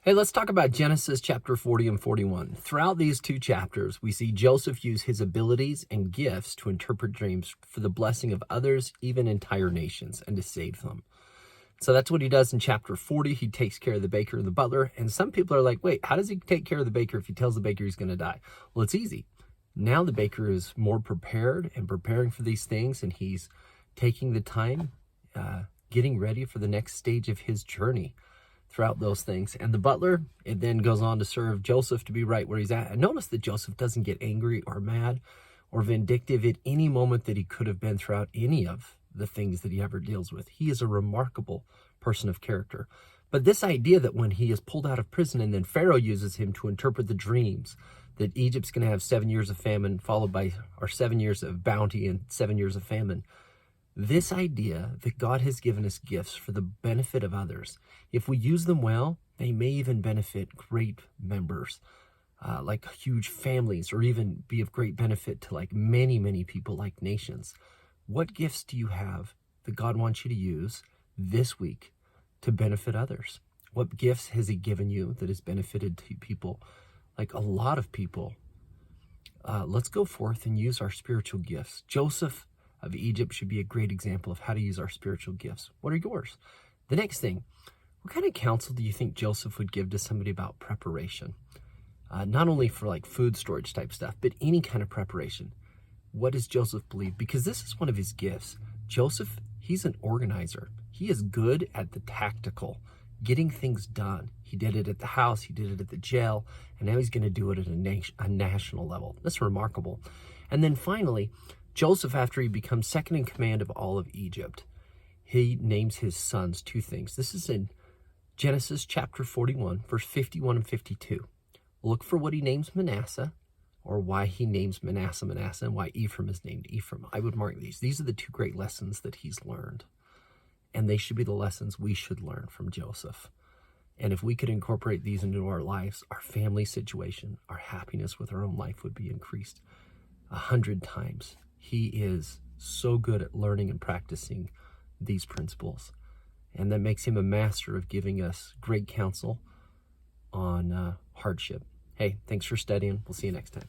Hey, let's talk about Genesis chapter 40 and 41. Throughout these two chapters, we see Joseph use his abilities and gifts to interpret dreams for the blessing of others, even entire nations, and to save them. So that's what he does in chapter 40. He takes care of the baker and the butler. And some people are like, wait, how does he take care of the baker if he tells the baker he's going to die? Well, it's easy. Now the baker is more prepared and preparing for these things, and he's taking the time, getting ready for the next stage of his journey throughout those things. And the butler, it then goes on to serve Joseph to be right where he's at. And notice that Joseph doesn't get angry or mad or vindictive at any moment that he could have been throughout any of the things that he ever deals with. He is a remarkable person of character. But this idea that when he is pulled out of prison and then Pharaoh uses him to interpret the dreams, that Egypt's going to have 7 years of famine followed by, or 7 years of bounty and 7 years of famine. This idea that God has given us gifts for the benefit of others, if we use them well, they may even benefit great members, like huge families, or even be of great benefit to like many, many people, like nations. What gifts do you have that God wants you to use this week to benefit others? What gifts has he given you that has benefited to people, like a lot of people? Let's go forth and use our spiritual gifts. Joseph of Egypt should be a great example of how to use our spiritual gifts. What are yours? The next thing, what kind of counsel do you think Joseph would give to somebody about preparation? Not only for like food storage type stuff, but any kind of preparation. What does Joseph believe? Because this is one of his gifts. Joseph, he's an organizer. He is good at the tactical, getting things done. He did it at the house, he did it at the jail, and now he's going to do it at a national level. That's remarkable. And then finally, Joseph, after he becomes second in command of all of Egypt, he names his sons two things. This is in Genesis chapter 41, verse 51 and 52. Look for what he names Manasseh, or why he names Manasseh, and why Ephraim is named Ephraim. I would mark these. These are the two great lessons that he's learned. And they should be the lessons we should learn from Joseph. And if we could incorporate these into our lives, our family situation, our happiness with our own life would be increased 100 times. He is so good at learning and practicing these principles. And that makes him a master of giving us great counsel on hardship. Hey, thanks for studying. We'll see you next time.